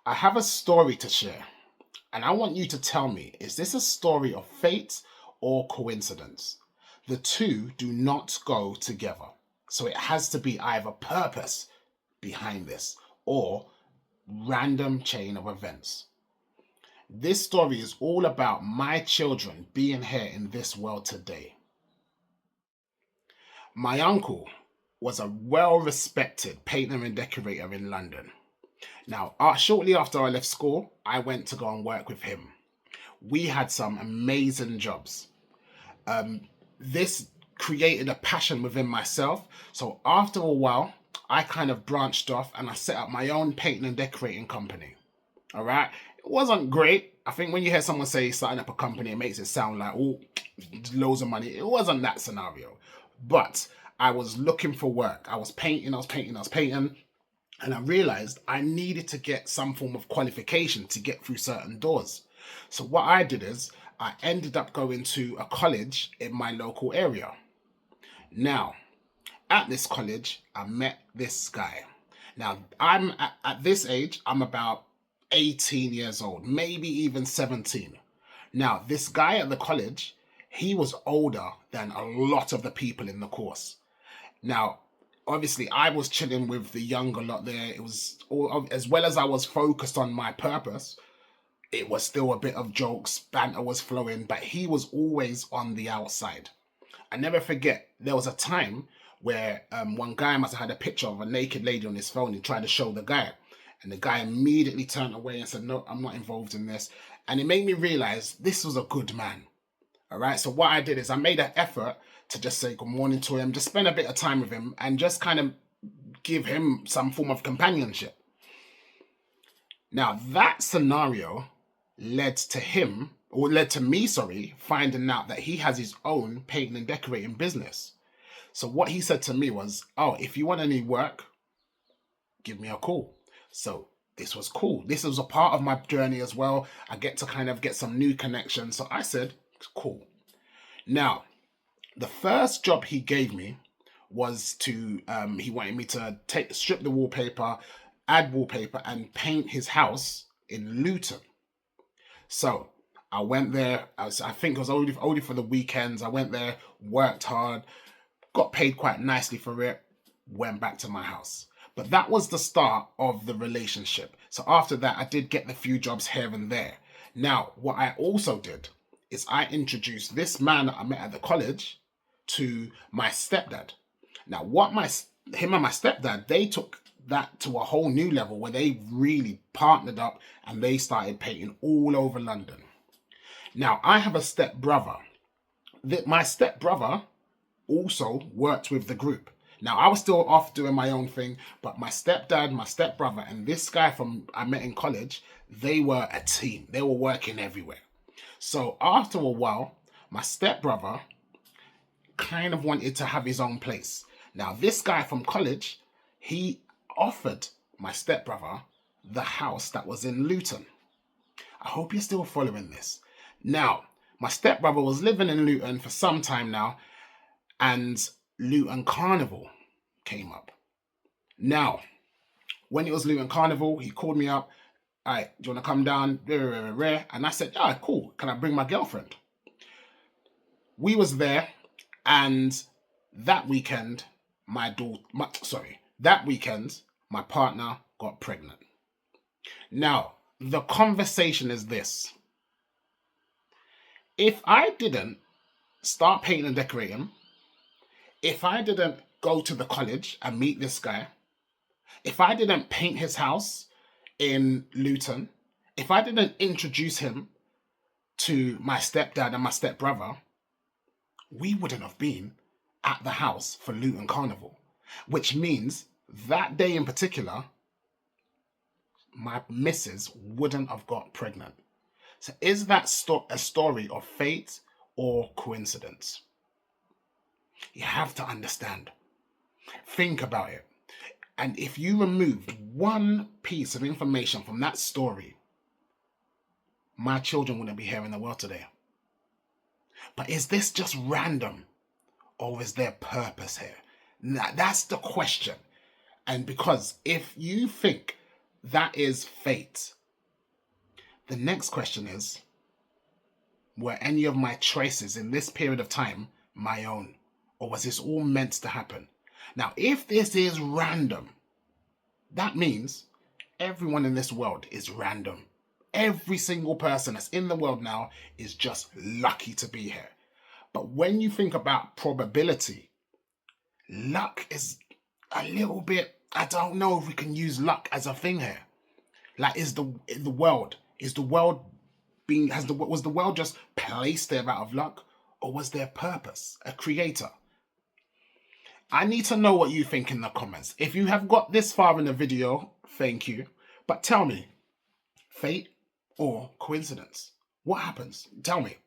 I have a story to share, and I want you to tell me, is this a story of fate or coincidence? The two do not go together. So it has to be either purpose behind this or random chain of events. This story is all about my children being here in this world today. My uncle was a well-respected painter and decorator in London. Now, shortly after I left school, I went to go and work with him. We had some amazing jobs. This created a passion within myself. So after a while, I kind of branched off and I set up my own painting and decorating company. All right. It wasn't great. I think when you hear someone say starting up a company, it makes it sound like, oh, loads of money. It wasn't that scenario. But I was looking for work. I was painting. And I realized I needed to get some form of qualification to get through certain doors. So what I did is I ended up going to a college in my local area. Now, at this college, I met this guy. Now, I'm at this age, I'm about 18 years old, maybe even 17. Now, this guy at the college, he was older than a lot of the people in the course. Now, obviously, I was chilling with the younger lot there. It was all, as well as I was focused on my purpose, it was still a bit of jokes, banter was flowing, but he was always on the outside. I never forget, there was a time where one guy must have had a picture of a naked lady on his phone and tried to show the guy. And the guy immediately turned away and said, no, I'm not involved in this. And it made me realize this was a good man. All right. So what I did is I made an effort to just say good morning to him, just spend a bit of time with him and just kind of give him some form of companionship. Now, that scenario led to me, finding out that he has his own painting and decorating business. So what he said to me was, oh, if you want any work, give me a call. So this was cool. This was a part of my journey as well. I get to kind of get some new connections. So I said, cool. Now, the first job he gave me was to, he wanted me to strip the wallpaper, add wallpaper and paint his house in Luton. So I went there. I think it was only for the weekends. I went there, worked hard, got paid quite nicely for it, went back to my house. But that was the start of the relationship. So after that, I did get the few jobs here and there. Now, what I also did is I introduced this man that I met at the college to my stepdad. Now, him and my stepdad, they took that to a whole new level where they really partnered up and they started painting all over London. Now, I have a stepbrother. My stepbrother also worked with the group. Now, I was still off doing my own thing, but my stepdad, my stepbrother, and this guy I met in college, they were a team. They were working everywhere. So after a while, my stepbrother kind of wanted to have his own place. Now, this guy from college, he offered my stepbrother the house that was in Luton. I hope you're still following this. Now, my stepbrother was living in Luton for some time now, and Luton Carnival came up. Now, when it was Luton Carnival, he called me up. All right, do you want to come down? And I said, yeah, cool. Can I bring my girlfriend? We was there, and that weekend, my partner got pregnant. Now, the conversation is this. If I didn't start painting and decorating, if I didn't go to the college and meet this guy, if I didn't paint his house in Luton, if I didn't introduce him to my stepdad and my stepbrother, we wouldn't have been at the house for Luton Carnival, which means that day in particular, my missus wouldn't have got pregnant. So is that a story of fate or coincidence? You have to understand. Think about it. And if you removed one piece of information from that story, my children wouldn't be here in the world today. But is this just random? Or is there purpose here? Now, that's the question. And because if you think that is fate The next question is, were any of my choices in this period of time my own? Or was this all meant to happen? Now, if this is random, that means everyone in this world is random. Every single person that's in the world now is just lucky to be here. But when you think about probability, luck is a little bit, I don't know if we can use luck as a thing here. Like, was the world just placed there out of luck, or was there purpose, a creator? I need to know what you think in the comments. If you have got this far in the video, thank you. But tell me, fate or coincidence? What happens? Tell me.